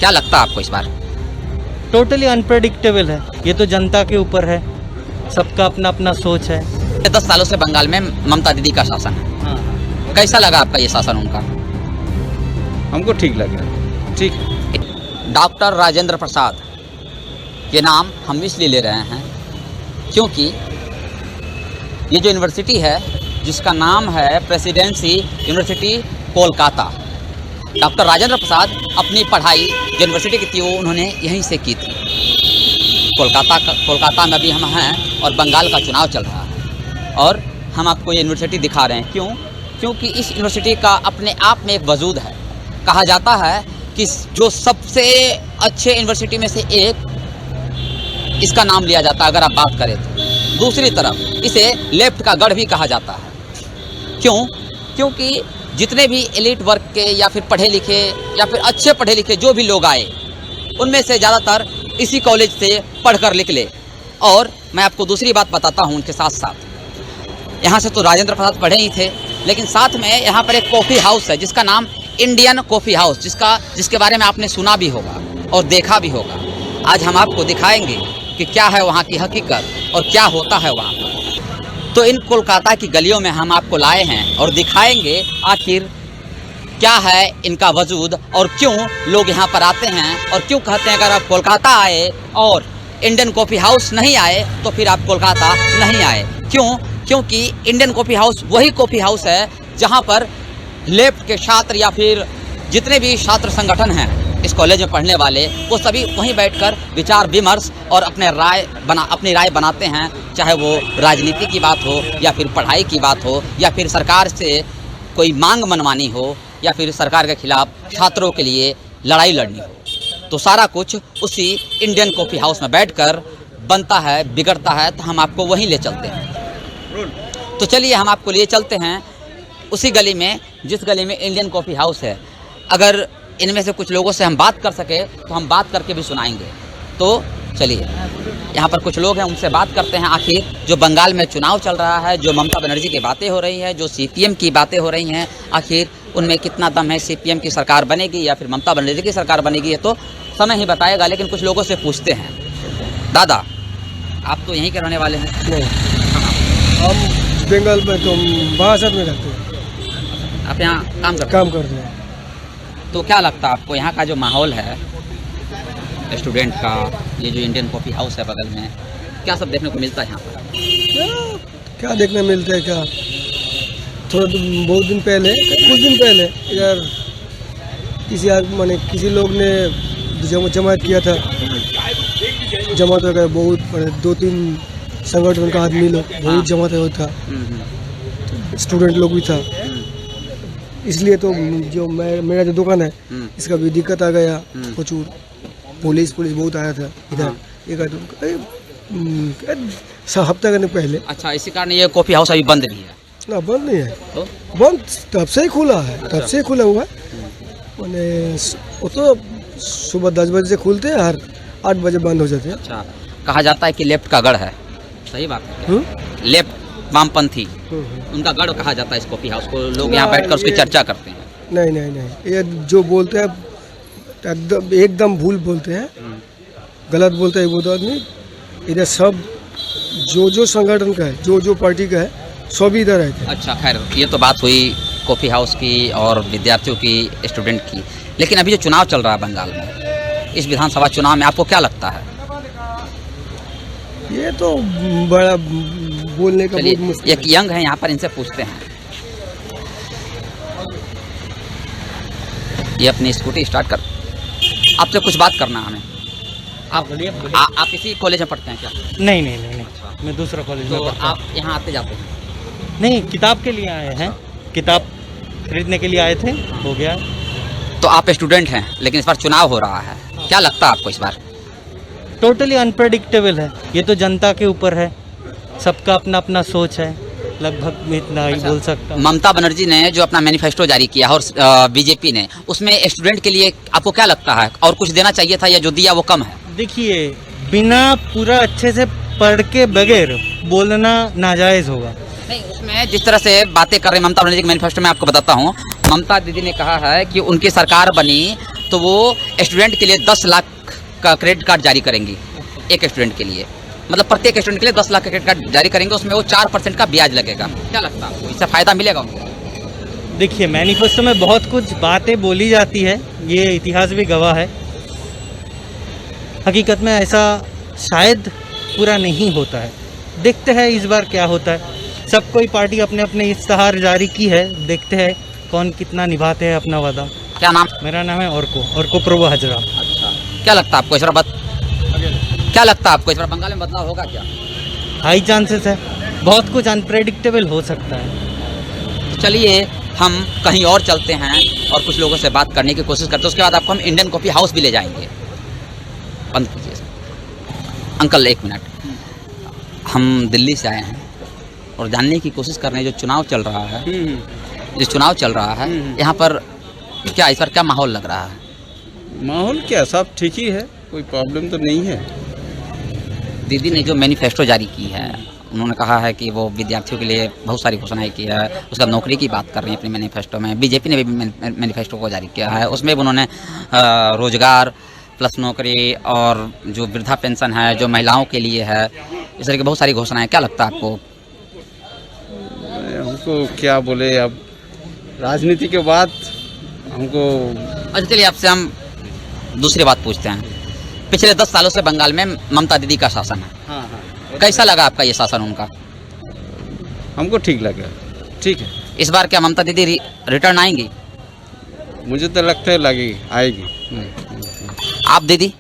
क्या लगता है आपको इस बार? टोटली अनप्रेडिक्टेबल है, ये तो जनता के ऊपर है, सबका अपना अपना सोच है। 10 सालों से बंगाल में ममता दीदी का शासन है, हाँ, कैसा लगा आपका ये शासन उनका? हमको ठीक लगा, ठीक है। डॉक्टर राजेंद्र प्रसाद ये नाम हम इसलिए ले रहे हैं क्योंकि ये जो यूनिवर्सिटी है जिसका नाम है presidency university Kolkata, doctor Rajendra Prasad अपनी पढ़ाई जो यूनिवर्सिटी की थी वो उन्होंने यहीं से की थी। कोलकाता में अभी हम हैं और बंगाल का चुनाव चल रहा है और हम आपको ये यूनिवर्सिटी दिखा रहे हैं। क्यों? क्योंकि इस यूनिवर्सिटी का अपने आप में एक वजूद है। कहा जाता है कि जो सबसे अच्छे यूनिवर्सिटी में से एक इसका नाम लिया जाता है अगर आप बात करें तो। दूसरी तरफ इसे लेफ्ट का गढ़ भी कहा जाता है। क्यों? क्योंकि जितने भी एलिट वर्ग के या फिर पढ़े लिखे या फिर अच्छे पढ़े लिखे जो भी लोग आए उनमें से ज़्यादातर इसी कॉलेज से पढ़कर निकले। और मैं आपको दूसरी बात बताता हूँ उनके साथ साथ, यहाँ से तो राजेंद्र प्रसाद पढ़े ही थे लेकिन साथ में यहाँ पर एक कॉफ़ी हाउस है जिसका नाम इंडियन कॉफ़ी हाउस, जिसके बारे में आपने सुना भी होगा और देखा भी होगा। आज हम आपको दिखाएंगे कि क्या है वहाँ की हकीकत और क्या होता है वहाँ पर। तो इन कोलकाता की गलियों में हम आपको लाए हैं और दिखाएंगे आखिर क्या है इनका वजूद और क्यों लोग यहाँ पर आते हैं और क्यों कहते हैं अगर आप कोलकाता आए और इंडियन कॉफ़ी हाउस नहीं आए तो फिर आप कोलकाता नहीं आए। क्यों? क्योंकि इंडियन कॉफ़ी हाउस वही कॉफ़ी हाउस है जहाँ पर लेफ्ट के छात्र या फिर जितने भी छात्र संगठन हैं इस कॉलेज में पढ़ने वाले वो सभी वहीं बैठकर विचार विमर्श और अपनी राय बनाते हैं, चाहे वो राजनीति की बात हो या फिर पढ़ाई की बात हो या फिर सरकार से कोई मांग मनवानी हो या फिर सरकार के खिलाफ छात्रों के लिए लड़ाई लड़नी हो। तो सारा कुछ उसी इंडियन कॉफ़ी हाउस में बैठकर बनता है, बिगड़ता है। तो हम आपको वहीं ले चलते हैं। तो चलिए हम आपको लिए चलते हैं उसी गली में जिस गली में इंडियन कॉफ़ी हाउस है। अगर इनमें से कुछ लोगों से हम बात कर सके तो हम बात करके भी सुनाएंगे। तो चलिए यहाँ पर कुछ लोग हैं उनसे बात करते हैं। आखिर जो बंगाल में चुनाव चल रहा है, जो ममता बनर्जी की बातें हो रही हैं, जो सीपीएम की बातें हो रही हैं, आखिर उनमें कितना दम है, सीपीएम की सरकार बनेगी या फिर ममता बनर्जी की सरकार बनेगी, ये तो समय ही बताएगा। लेकिन कुछ लोगों से पूछते हैं। दादा, आप तो यहीं के रहने वाले हैं? नहीं, हम बंगाल में तो बाहर में रहते हैं। आप यहाँ काम करते हैं? तो क्या लगता है आपको यहाँ का जो माहौल है स्टूडेंट का, ये जो इंडियन कॉफ़ी हाउस है बगल में, क्या सब देखने को मिलता है यहाँ पर? क्या देखने मिलता है? क्या थोड़ा बहुत दिन पहले, कुछ दिन पहले इधर किसी लोग ने जमात किया था। जमात वगैरह बहुत 2-3 संगठन का आदमी लोग बहुत जमात होता था, स्टूडेंट लोग भी था। इसलिए तो जो मेरा जो दुकान है इसका भी दिक्कत आ गया। कुछ पुलिस बहुत आया था इधर एक हफ्ता पहले। अच्छा, इसी कारण ये कॉफ़ी हाउस अभी बंद भी है? ना, बंद नहीं है। तो बंद तब से ही खुला है। तब से खुला हुआ है। मैंने वो तो सुबह 10 बजे से खुलते हैं, हर 8 बजे बंद हो जाते हैं। अच्छा, कहा जाता है कि लेफ्ट का गढ़ है, सही बात है? लेफ्ट वामपंथी उनका गढ़ कहा जाता है इस कॉफ़ी हाउस को। लोग यहाँ बैठकर उसकी चर्चा करते हैं। नहीं, ये जो बोलते हैं एकदम भूल बोलते हैं, गलत बोलते हैं वो तो आदमी। इधर सब जो संगठन का है, जो पार्टी का है, सब इधर रहते हैं। अच्छा, खैर ये तो बात हुई कॉफ़ी हाउस की और विद्यार्थियों की, स्टूडेंट की। लेकिन अभी जो चुनाव चल रहा है बंगाल में, इस विधानसभा चुनाव में आपको क्या लगता है? ये तो बड़ा बोलने का बहुत मुश्किल। एक यंग है यहाँ पर, इनसे पूछते हैं। ये अपनी स्कूटी स्टार्ट कर, आपसे कुछ बात करना हमें। आप इसी कॉलेज में पढ़ते हैं क्या? नहीं, मैं दूसरा कॉलेज में तो पढ़ता हूँ। आप यहाँ आते जाते हैं? नहीं, किताब के लिए आए हैं, किताब खरीदने के लिए आए थे, हो गया। तो आप स्टूडेंट हैं लेकिन इस बार चुनाव हो रहा है, क्या लगता है आपको इस बार? टोटली अनप्रेडिक्टेबल है, ये तो जनता के ऊपर है, सबका अपना अपना सोच है। लगभग मैं इतना ही बोल सकता हूँ। ममता बनर्जी ने जो अपना मैनिफेस्टो जारी किया और बीजेपी ने, उसमें स्टूडेंट के लिए आपको क्या लगता है, और कुछ देना चाहिए था या जो दिया वो कम है? देखिए, बिना पूरा अच्छे से पढ़ के बगैर बोलना नाजायज़ होगा। नहीं, उसमें जिस तरह से बातें कर रहे हैं ममता बनर्जी के मैनिफेस्टो में, आपको बताता हूँ। ममता दीदी ने कहा है कि उनकी सरकार बनी तो वो स्टूडेंट के लिए 10 लाख का क्रेडिट कार्ड जारी करेंगी एक स्टूडेंट के लिए, मतलब प्रत्येक स्टूडेंट के लिए 10 लाख का क्रेडिट कार्ड जारी करेंगे, उसमें वो 4% का ब्याज लगेगा। क्या लगता है आपको, इससे फ़ायदा मिलेगा उनको? देखिए, मैनिफेस्टो में बहुत कुछ बातें बोली जाती है, ये इतिहास भी गवाह है। हकीकत में ऐसा शायद पूरा नहीं होता है। देखते हैं इस बार क्या होता है। सब कोई पार्टी अपने अपने इश्तहार जारी की है, देखते हैं कौन कितना निभाते हैं अपना वादा। क्या नाम? मेरा नाम है औरको प्रभु हजरा। अच्छा, क्या लगता है आपको इस बार क्या लगता है आपको इस बार बंगाल में बदलाव होगा क्या? हाई चांसेस है, बहुत कुछ अनप्रेडिक्टेबल हो सकता है। चलिए हम कहीं और चलते हैं और कुछ लोगों से बात करने की कोशिश करते हैं, उसके बाद आपको हम इंडियन कॉफ़ी हाउस भी ले जाएंगे। बंद कीजिए अंकल, 1 मिनट। हम दिल्ली से आए हैं और जानने की कोशिश कर रहे हैं जो चुनाव चल रहा है, यहाँ पर क्या इस बार क्या माहौल लग रहा है? माहौल क्या, सब ठीक ही है, कोई प्रॉब्लम तो नहीं है। दीदी ने जो मैनिफेस्टो जारी की है, उन्होंने कहा है कि वो विद्यार्थियों के लिए बहुत सारी घोषणाएं की है, उसका नौकरी की बात कर रही है अपने मैनिफेस्टो में। बीजेपी ने भी मैनिफेस्टो को जारी किया है, उसमें भी उन्होंने रोजगार प्लस नौकरी और जो वृद्धा पेंशन है जो महिलाओं के लिए है, इस तरह की बहुत सारी घोषणाएं। क्या लगता है आपको? हमको क्या बोले, अब राजनीति के बाद हमको। अच्छा चलिए आपसे हम दूसरी बात पूछते हैं। पिछले 10 सालों से बंगाल में ममता दीदी का शासन है। हाँ, कैसा लगा आपका ये शासन उनका? हमको ठीक लगा, ठीक है। इस बार क्या ममता दीदी रिटर्न आएंगी? मुझे तो लगता है लगेगी, आएगी। आप दीदी?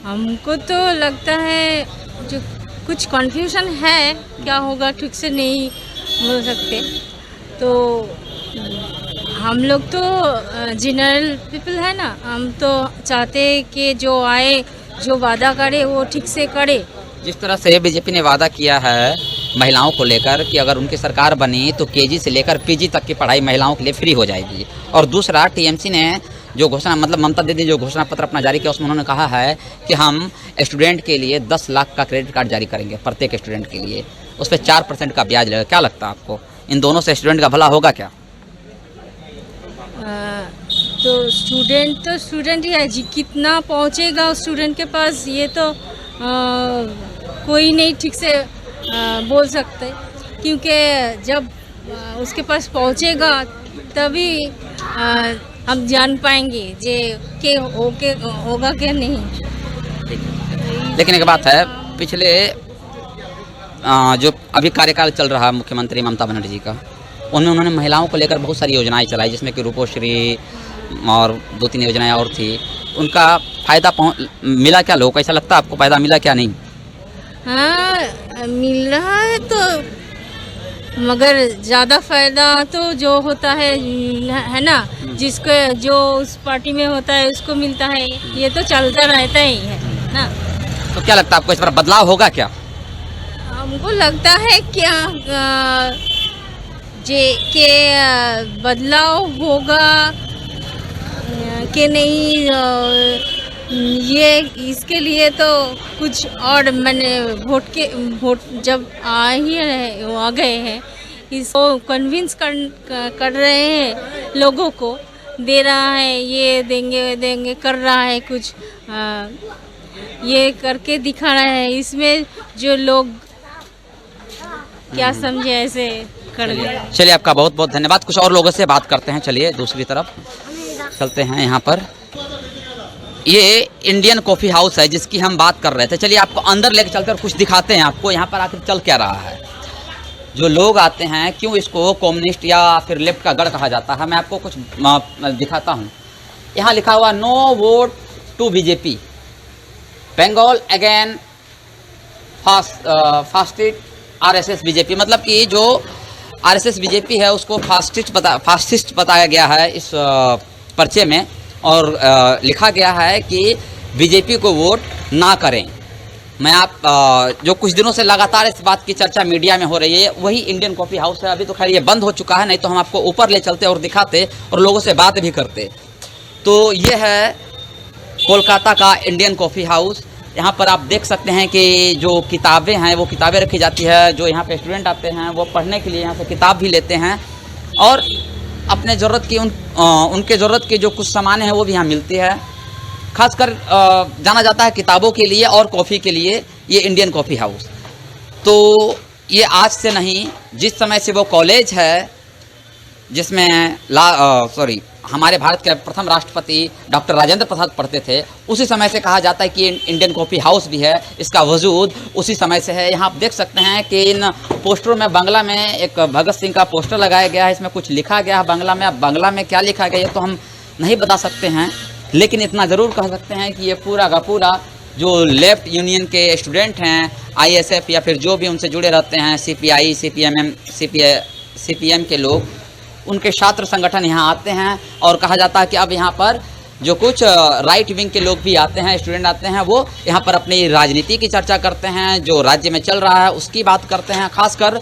हमको तो लगता है जो कुछ कन्फ्यूजन है, क्या होगा ठीक से नहीं बोल सकते। तो हम लोग तो जनरल पीपल है ना, हम तो चाहते कि जो आए जो वादा करे वो ठीक से करे। जिस तरह से बीजेपी ने वादा किया है महिलाओं को लेकर कि अगर उनकी सरकार बनी तो केजी से लेकर पीजी तक की पढ़ाई महिलाओं के लिए फ्री हो जाएगी, और दूसरा टीएमसी ने जो घोषणा, मतलब ममता दीदी जो घोषणा पत्र अपना जारी किया, उसमें उन्होंने कहा है कि हम स्टूडेंट के लिए 10 लाख का क्रेडिट कार्ड जारी करेंगे प्रत्येक स्टूडेंट के लिए, उस पर 4% का ब्याज लगेगा। क्या लगता है आपको, इन दोनों से स्टूडेंट का भला होगा क्या? तो स्टूडेंट ही है जी, कितना पहुंचेगा स्टूडेंट के पास ये तो कोई नहीं ठीक से बोल सकते, क्योंकि जब उसके पास पहुंचेगा तभी हम जान पाएंगे जे के होगा क्या नहीं। लेकिन एक बात है, पिछले जो अभी कार्यकाल चल रहा है मुख्यमंत्री ममता बनर्जी का, उनमें उन्होंने महिलाओं को लेकर बहुत सारी योजनाएं चलाई, जिसमें कि रूपोश्री और 2-3 योजनाएं और थी। उनका फ़ायदा मिला क्या लोगों को? ऐसा लगता है आपको फ़ायदा मिला क्या नहीं? हाँ मिल रहा है तो, मगर ज़्यादा फ़ायदा तो जो होता है ना, जिसको जो उस पार्टी में होता है उसको मिलता है, ये तो चलता रहता ही है ना। तो क्या लगता है आपको इस बार बदलाव होगा क्या? हमको लगता है क्या के बदलाव होगा कि नहीं, ये इसके लिए तो कुछ और मैंने वोट जब आ गए हैं, इसको कन्विंस कर रहे हैं, लोगों को दे रहा है, ये देंगे कर रहा है, कुछ ये करके दिखा रहा है। इसमें जो लोग क्या समझे ऐसे कर दे। चलिए आपका बहुत बहुत धन्यवाद। कुछ और लोगों से बात करते हैं, चलिए दूसरी तरफ चलते हैं। यहाँ पर ये इंडियन कॉफ़ी हाउस है जिसकी हम बात कर रहे थे। चलिए आपको अंदर लेके चलते और कुछ दिखाते हैं आपको यहाँ पर आखिर चल क्या रहा है। जो लोग आते हैं, क्यों इसको कम्युनिस्ट या फिर लेफ्ट का गढ़ कहा जाता है, मैं आपको कुछ दिखाता हूँ। यहाँ लिखा हुआ no vote to BJP, Bengal again fascist RSS BJP. मतलब कि जो आरएसएस बीजेपी है उसको फास्टिस्ट बताया गया है इस पर्चे में, और लिखा गया है कि बीजेपी को वोट ना करें। मैं जो कुछ दिनों से लगातार इस बात की चर्चा मीडिया में हो रही है वही इंडियन कॉफ़ी हाउस है। अभी तो खैर ये बंद हो चुका है, नहीं तो हम आपको ऊपर ले चलते और दिखाते और लोगों से बात भी करते। तो ये है कोलकाता का इंडियन कॉफ़ी हाउस। यहाँ पर आप देख सकते हैं कि जो किताबें हैं वो किताबें रखी जाती है। जो यहाँ पे स्टूडेंट आते हैं वो पढ़ने के लिए यहाँ से किताब भी लेते हैं, और अपने ज़रूरत की उनके ज़रूरत के जो कुछ सामान हैं वो भी यहाँ मिलती है। खासकर जाना जाता है किताबों के लिए और कॉफ़ी के लिए ये इंडियन कॉफ़ी हाउस। तो ये आज से नहीं, जिस समय से वो कॉलेज है जिसमें हमारे भारत के प्रथम राष्ट्रपति डॉक्टर राजेंद्र प्रसाद पढ़ते थे, उसी समय से कहा जाता है कि इंडियन कॉफ़ी हाउस भी है। इसका वजूद उसी समय से है। यहाँ आप देख सकते हैं कि इन पोस्टरों में बांग्ला में एक भगत सिंह का पोस्टर लगाया गया है। इसमें कुछ लिखा गया है बांग्ला में। अब बांग्ला में क्या लिखा गया ये तो हम नहीं बता सकते हैं, लेकिन इतना ज़रूर कह सकते हैं कि ये पूरा का पूरा जो लेफ्ट यूनियन के स्टूडेंट हैं, ISF या फिर जो भी उनसे जुड़े रहते हैं, CPI, CPM के लोग, उनके छात्र संगठन यहाँ आते हैं। और कहा जाता है कि अब यहाँ पर जो कुछ राइट विंग के लोग भी आते हैं, स्टूडेंट आते हैं, वो यहाँ पर अपनी राजनीति की चर्चा करते हैं, जो राज्य में चल रहा है उसकी बात करते हैं। खासकर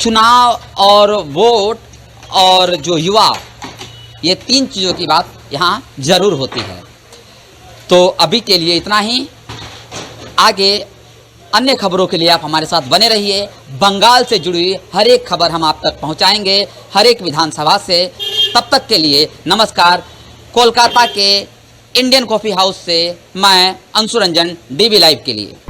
चुनाव और वोट और जो युवा, ये 3 चीज़ों की बात यहाँ ज़रूर होती है। तो अभी के लिए इतना ही। आगे अन्य खबरों के लिए आप हमारे साथ बने रहिए। बंगाल से जुड़ी हर एक खबर हम आप तक पहुंचाएंगे, हर एक विधानसभा से। तब तक के लिए नमस्कार। कोलकाता के इंडियन कॉफ़ी हाउस से मैं अंशु रंजन, DB लाइव के लिए।